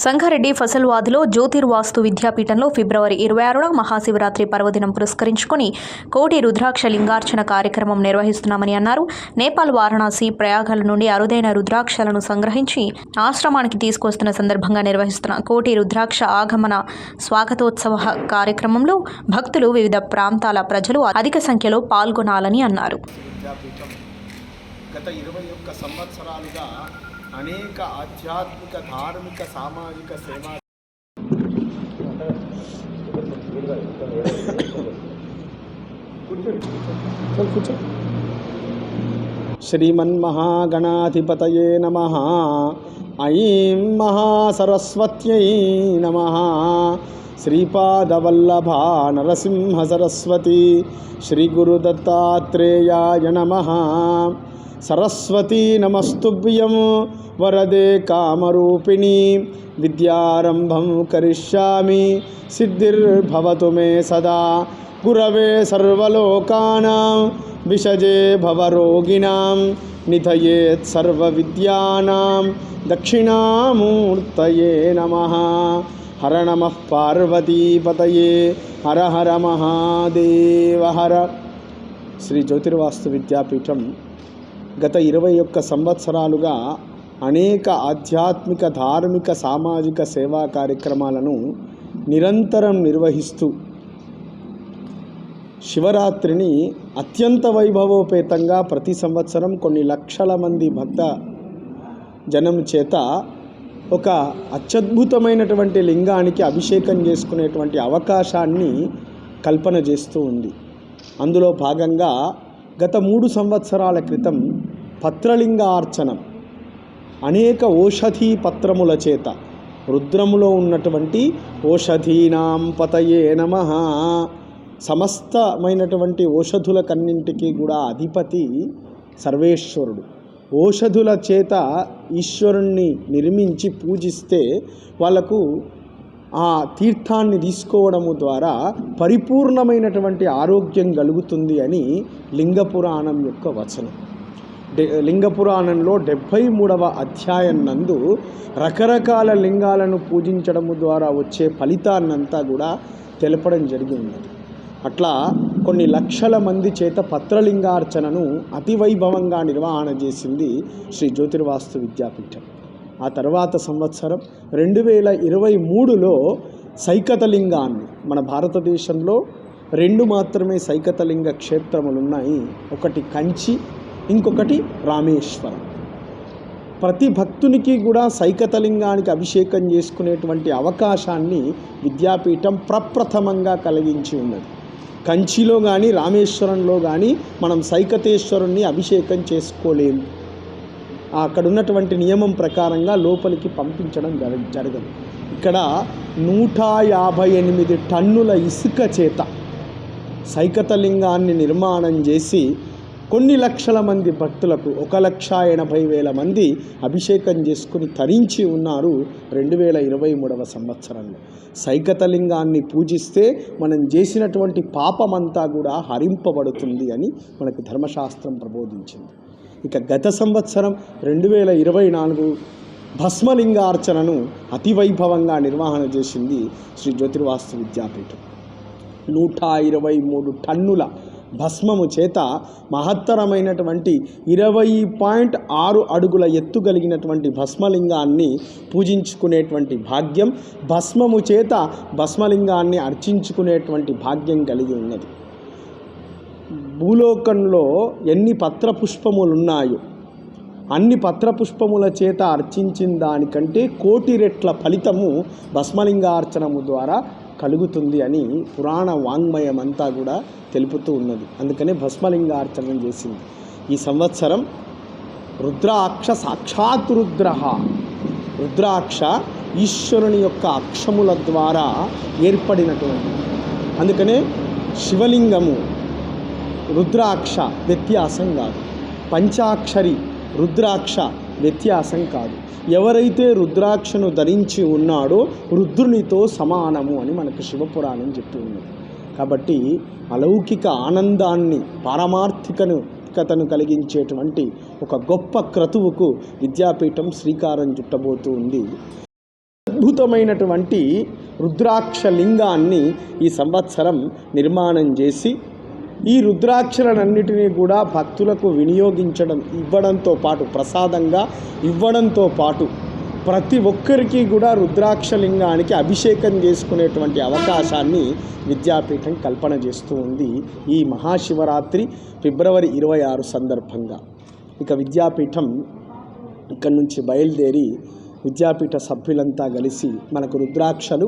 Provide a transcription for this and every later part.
సంగారెడ్డి ఫసల్వాద్లో జ్యోతిర్వాస్తు విద్యాపీఠంలో ఫిబ్రవరి 26న మహాశివరాత్రి పర్వదినం పురస్కరించుకుని కోటి రుద్రాక్ష లింగార్చన కార్యక్రమం నిర్వహిస్తున్నామని అన్నారు. నేపాల్, వారణాసి, ప్రయాగల నుండి అరుదైన రుద్రాక్షలను సంగ్రహించి ఆశ్రమానికి తీసుకొస్తున్న సందర్భంగా నిర్వహిస్తున్న కోటి రుద్రాక్ష ఆగమన స్వాగతోత్సవ కార్యక్రమంలో భక్తులు, వివిధ ప్రాంతాల ప్రజలు అధిక సంఖ్యలో పాల్గొనాలని అన్నారు. గత 21 సంవత్సరాలుగా అనేక ఆధ్యాత్మిక, ధార్మిక, సామాజిక సేవా శ్రీమన్మహాగణాధిపతయే నమః. ఐం మహాసరస్వత్యై నమః. శ్రీపాదవల్లభా నరసింహ సరస్వతి శ్రీ గురుదత్తాత్రేయాయ నమః. సరస్వతీ నమస్తుభ్యం వరదే కామరూపిణి విద్యారంభం కరిష్యామి సిద్ధిర్భవతు మే సదా. గురవే సర్వలోకానాం విషజే భవరోగిణాం నిధయేత్ సర్వవిద్యానాం దక్షిణామూర్తయే నమః. హర నమః పార్వతీపతయే హర హర మహాదేవ హర. శ్రీ జ్యోతిర్వాస్తు విద్యాపీఠం గత 21 సంవత్సరాలుగా అనేక ఆధ్యాత్మిక, ధార్మిక, సామాజిక సేవా కార్యక్రమాలను నిరంతరం నిర్వహిస్తూ శివరాత్రిని అత్యంత వైభవోపేతంగా ప్రతి సంవత్సరం కొన్ని లక్షల మంది భక్త జనం చేత ఒక అత్యద్భుతమైనటువంటి లింగానికి అభిషేకం చేసుకునేటువంటి అవకాశాన్ని కల్పన చేస్తూ ఉంది. అందులో భాగంగా గత 3 సంవత్సరాల క్రితం పత్రలింగార్చనం అనేక ఓషధీ పత్రముల చేత, రుద్రములో ఉన్నటువంటి ఓషధీనాం పతయే నమః, సమస్తమైనటువంటి ఓషధులకన్నింటికీ కూడా అధిపతి సర్వేశ్వరుడు. ఓషధుల చేత ఈశ్వరుణ్ణి నిర్మించి పూజిస్తే వాళ్ళకు ఆ తీర్థాన్ని తీసుకోవడము ద్వారా పరిపూర్ణమైనటువంటి ఆరోగ్యం కలుగుతుంది అని లింగపురాణం యొక్క వచనం. లింగపురాణంలో 73వ అధ్యాయం నందు రకరకాల లింగాలను పూజించడము ద్వారా వచ్చే ఫలితాన్నంతా కూడా తెలపడం జరిగింది. అట్లా కొన్ని లక్షల మంది చేత పత్రలింగార్చనను అతివైభవంగా నిర్వహణ చేసింది శ్రీ జ్యోతిర్వాస్తు విద్యాపీఠం. ఆ తర్వాత సంవత్సరం 2023లో సైకతలింగాన్ని, మన భారతదేశంలో 2 మాత్రమే సైకతలింగ క్షేత్రములు ఉన్నాయి. ఒకటి కంచి, ఇంకొకటి రామేశ్వరం. ప్రతి భక్తునికి కూడా సైకతలింగానికి అభిషేకం చేసుకునేటువంటి అవకాశాన్ని విద్యాపీఠం ప్రప్రథమంగా కలిగించి ఉన్నది. కంచిలో కానీ రామేశ్వరంలో కానీ మనం సైకతేశ్వరుణ్ణి అభిషేకం చేసుకోలేము. అక్కడ ఉన్నటువంటి నియమం ప్రకారంగా లోపలికి పంపించడం జరగదు. ఇక్కడ 158 టన్నుల ఇసుక చేత సైకతలింగాన్ని నిర్మాణం చేసి కొన్ని లక్షల మంది భక్తులకు 1,80,000 మంది అభిషేకం చేసుకుని తరించి ఉన్నారు 2023వ సంవత్సరంలో. సైకతలింగాన్ని పూజిస్తే మనం చేసినటువంటి పాపమంతా కూడా హరింపబడుతుంది అని మనకు ధర్మశాస్త్రం ప్రబోధించింది. ఇక గత సంవత్సరం 2024 భస్మలింగార్చనను అతివైభవంగా నిర్వహణ చేసింది శ్రీ జ్యోతిర్వాస్తు విద్యాపీఠం. 123 టన్నుల భస్మము చేత మహత్తరమైనటువంటి 20.6 అడుగుల ఎత్తు కలిగినటువంటి భస్మలింగాన్ని పూజించుకునేటువంటి భాగ్యం, భస్మము చేత భస్మలింగాన్ని అర్చించుకునేటువంటి భాగ్యం కలిగి ఉన్నది. భూలోకంలో ఎన్ని పత్రపుష్పములున్నాయో అన్ని పత్రపుష్పముల చేత అర్చించిన దానికంటే 1,000,000 రెట్ల ఫలితము భస్మలింగార్చనము ద్వారా కలుగుతుంది అని పురాణ వాంగ్మయం అంతా కూడా తెలుపుతూ ఉన్నది. అందుకనే భస్మలింగార్చనం చేసింది. ఈ సంవత్సరం రుద్రాక్ష సాక్షాత్ రుద్రాక్ష ఈశ్వరుని యొక్క అక్షముల ద్వారా ఏర్పడినటువంటి, అందుకనే శివలింగము రుద్రాక్ష వ్యత్యాసం కాదు, పంచాక్షరి రుద్రాక్ష వ్యత్యాసం కాదు. ఎవరైతే రుద్రాక్షను ధరించి ఉన్నాడో రుద్రునితో సమానము అని మనకు శివపురాణం చెప్తూ ఉన్నది. కాబట్టి అలౌకిక ఆనందాన్ని, పారమార్థికతను కలిగించేటువంటి ఒక గొప్ప క్రతువుకు విద్యాపీఠం శ్రీకారం చుట్టబోతూ ఉంది. అత్యద్భుతమైనటువంటి రుద్రాక్ష లింగాన్ని ఈ సంవత్సరం నిర్మాణం చేసి ఈ రుద్రాక్షలన్నిటినీ కూడా భక్తులకు ఇవ్వడంతో పాటు ప్రసాదంగా ఇవ్వడంతో పాటు ప్రతి ఒక్కరికి కూడా రుద్రాక్షలింగానికి అభిషేకం చేసుకునేటువంటి అవకాశాన్ని విద్యాపీఠం కల్పన చేస్తూ ఉంది ఈ మహాశివరాత్రి ఫిబ్రవరి 26 సందర్భంగా. ఇక విద్యాపీఠం ఇక్కడి నుంచి బయలుదేరి విద్యాపీఠ సభ్యులంతా కలిసి మనకు రుద్రాక్షలు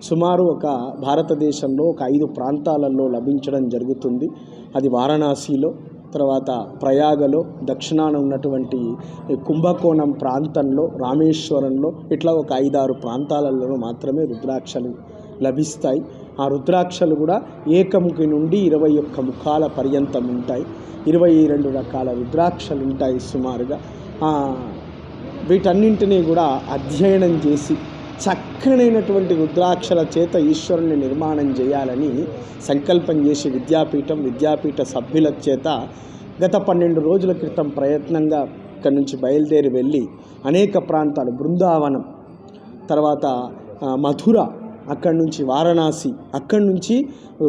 సుమారు ఒక భారతదేశంలో ఒక 5 ప్రాంతాలలో లభించడం జరుగుతుంది. అది వారణాసిలో, తర్వాత ప్రయాగలో, దక్షిణాన ఉన్నటువంటి కుంభకోణం ప్రాంతంలో, రామేశ్వరంలో, ఇట్లా ఒక 5-6 ప్రాంతాలలో మాత్రమే రుద్రాక్షలు లభిస్తాయి. ఆ రుద్రాక్షలు కూడా ఏకముఖి నుండి 21 ముఖాల పర్యంతం ఉంటాయి. 22 రకాల రుద్రాక్షలు ఉంటాయి సుమారుగా. వీటన్నింటినీ కూడా అధ్యయనం చేసి చక్కనైనటువంటి రుద్రాక్షల చేత ఈశ్వరుని నిర్మాణం చేయాలని సంకల్పం చేసి విద్యాపీఠ సభ్యుల చేత గత 12 రోజుల క్రితం ప్రయత్నంగా ఇక్కడి నుంచి బయలుదేరి వెళ్ళి అనేక ప్రాంతాలు, బృందావనం, తర్వాత మథుర, అక్కడి నుంచి వారణాసి, అక్కడి నుంచి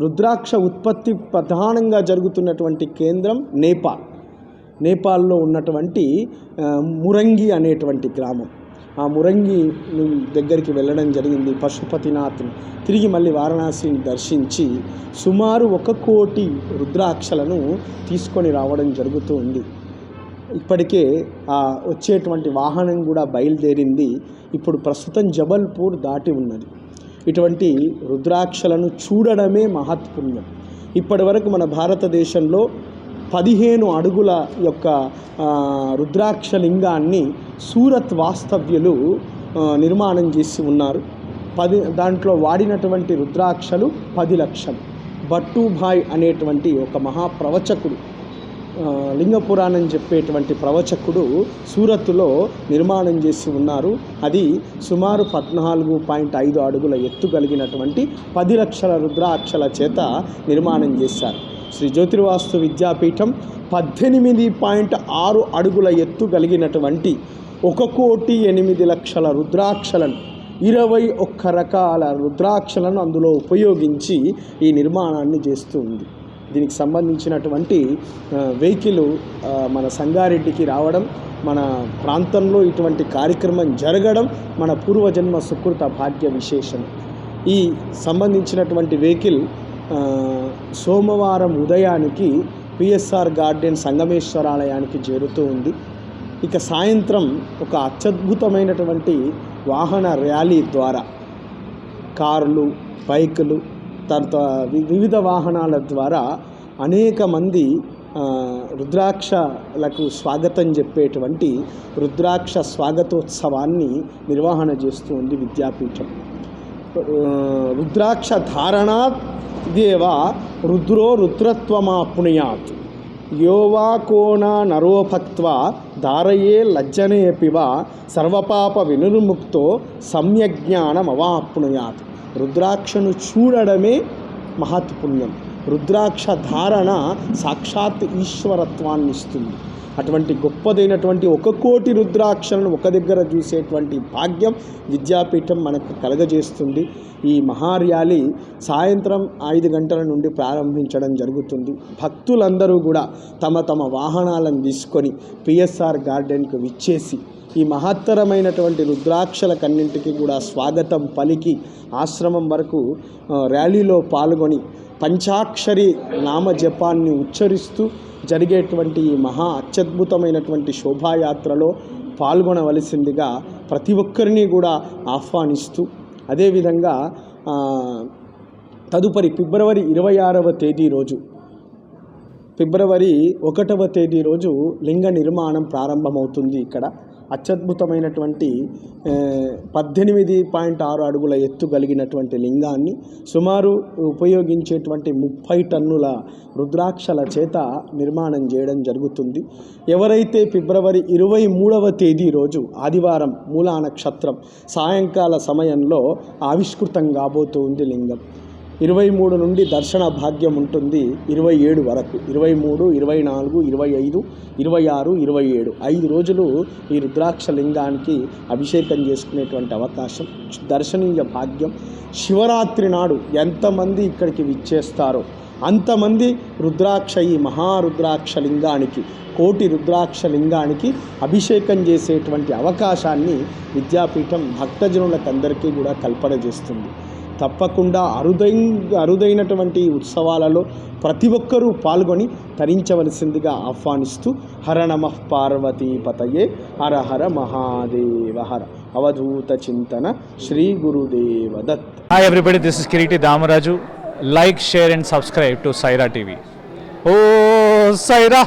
రుద్రాక్ష ఉత్పత్తి ప్రధానంగా జరుగుతున్నటువంటి కేంద్రం నేపాల్లో ఉన్నటువంటి మురంగి అనేటువంటి గ్రామం. ఆ మురంగి దగ్గరికి వెళ్ళడం జరిగింది. పశుపతినాథ్ని తిరిగి మళ్ళీ వారణాసిని దర్శించి సుమారు 1 కోటి రుద్రాక్షలను తీసుకొని రావడం జరుగుతూ ఉంది. ఇప్పటికే వచ్చేటువంటి వాహనం కూడా బయలుదేరింది. ఇప్పుడు ప్రస్తుతం జబల్పూర్ దాటి ఉన్నది. ఇటువంటి రుద్రాక్షలను చూడడమే మహత్పుణ్యం. ఇప్పటి వరకు మన భారతదేశంలో 15 అడుగుల యొక్క రుద్రాక్ష లింగాన్ని సూరత్ వాస్తవ్యులు నిర్మాణం చేసి ఉన్నారు. దాంట్లో వాడినటువంటి రుద్రాక్షలు 10 లక్షలు. భట్టూభాయ్ అనేటువంటి ఒక మహాప్రవచకుడు, లింగ పురాణం చెప్పేటువంటి ప్రవచకుడు సూరత్లో నిర్మాణం చేసి ఉన్నారు. అది సుమారు 14.5 అడుగుల ఎత్తు కలిగినటువంటి 10 లక్షల రుద్రాక్షల చేత నిర్మాణం చేశారు. శ్రీ జ్యోతిర్వాస్తు విద్యాపీఠం 18.6 అడుగుల ఎత్తు కలిగినటువంటి 1,08,00,000 రుద్రాక్షలను, 21 రకాల రుద్రాక్షలను అందులో ఉపయోగించి ఈ నిర్మాణాన్ని చేస్తూ ఉంది. దీనికి సంబంధించినటువంటి వెహికల్ మన సంగారెడ్డికి రావడం, మన ప్రాంతంలో ఇటువంటి కార్యక్రమం జరగడం మన పూర్వజన్మ సుకృత భాగ్య విశేషం. ఈ సంబంధించినటువంటి వెహికల్ సోమవారం ఉదయానికి పిఎస్ఆర్ గార్డెన్ సంగమేశ్వరాలయానికి చేరుతూ ఉంది. ఇక సాయంత్రం ఒక అత్యద్భుతమైనటువంటి వాహన ర్యాలీ ద్వారా కార్లు, బైకులు, తర్వాత వివిధ వాహనాల ద్వారా అనేక మంది రుద్రాక్షలకు స్వాగతం చెప్పేటువంటి రుద్రాక్ష స్వాగతోత్సవాన్ని నిర్వహణ చేస్తూ ఉంది విద్యాపీఠం. రుద్రాక్ష ధారణాత్ దేవ రుద్రో రుద్రత్వమాప్నుయాత్ యోవా కోణ నరోభక్త్వా ధారయే లజ్జనేపివ సర్వపాప వినుర్ముక్తో సమ్యజ్ఞానమవాప్నుయాత్. రుద్రాక్షను చూడడమే మహత్పుణ్యం. రుద్రాక్ష ధారణ సాక్షాత్ ఈశ్వరత్వాన్ని ఇస్తుంది. అటువంటి గొప్పదైనటువంటి 1 కోటి రుద్రాక్షలను ఒక దగ్గర చూసేటువంటి భాగ్యం విద్యాపీఠం మనకు కలగజేస్తుంది. ఈ మహార్యాలి సాయంత్రం 5 గంటల నుండి ప్రారంభించడం జరుగుతుంది. భక్తులందరూ కూడా తమ వాహనాలను తీసుకొని పిఎస్ఆర్ గార్డెన్కు విచ్చేసి ఈ మహత్తరమైనటువంటి రుద్రాక్షలకన్నింటికి కూడా స్వాగతం పలికి ఆశ్రమం వరకు ర్యాలీలో పాల్గొని పంచాక్షరి నామజపాన్ని ఉచ్చరిస్తూ జరిగేటువంటి ఈ మహా అత్యద్భుతమైనటువంటి శోభాయాత్రలో పాల్గొనవలసిందిగా ప్రతి ఒక్కరిని కూడా ఆహ్వానిస్తూ, అదేవిధంగా తదుపరి ఫిబ్రవరి 26వ తేదీ రోజు, ఫిబ్రవరి 1వ తేదీ రోజు లింగ నిర్మాణం ప్రారంభమవుతుంది. ఇక్కడ అత్యద్భుతమైనటువంటి 18.6 అడుగుల ఎత్తు కలిగినటువంటి లింగాన్ని సుమారు ఉపయోగించేటువంటి 30 టన్నుల రుద్రాక్షల చేత నిర్మాణం చేయడం జరుగుతుంది. ఎవరైతే ఫిబ్రవరి 23వ తేదీ రోజు ఆదివారం మూలా నక్షత్రం సాయంకాల సమయంలో ఆవిష్కృతం కాబోతుంది లింగం. 23 నుండి దర్శన భాగ్యం ఉంటుంది 27 వరకు. 23, 24, 25, 26, 27 5 రోజులు ఈ రుద్రాక్ష లింగానికి అభిషేకం చేసుకునేటువంటి అవకాశం, దర్శనీయ భాగ్యం. శివరాత్రి నాడు ఎంతమంది ఇక్కడికి విచ్చేస్తారో అంతమంది ఈ మహారుద్రాక్ష లింగానికి, కోటి రుద్రాక్ష లింగానికి అభిషేకం చేసేటువంటి అవకాశాన్ని విద్యాపీఠం భక్తజనులకందరికీ కూడా కల్పన చేస్తుంది. తప్పకుండా అరుదైనటువంటి ఉత్సవాలలో ప్రతి ఒక్కరూ పాల్గొని తరించవలసిందిగా ఆహ్వానిస్తూ హర నమః పార్వతీపతయే హర హర మహాదేవ హర. అవధూత చింతన శ్రీ గురుదేవ Dutt. Hi everybody, this is Kiriti Damaraju. Like, share and subscribe to Saira TV. Oh, Saira!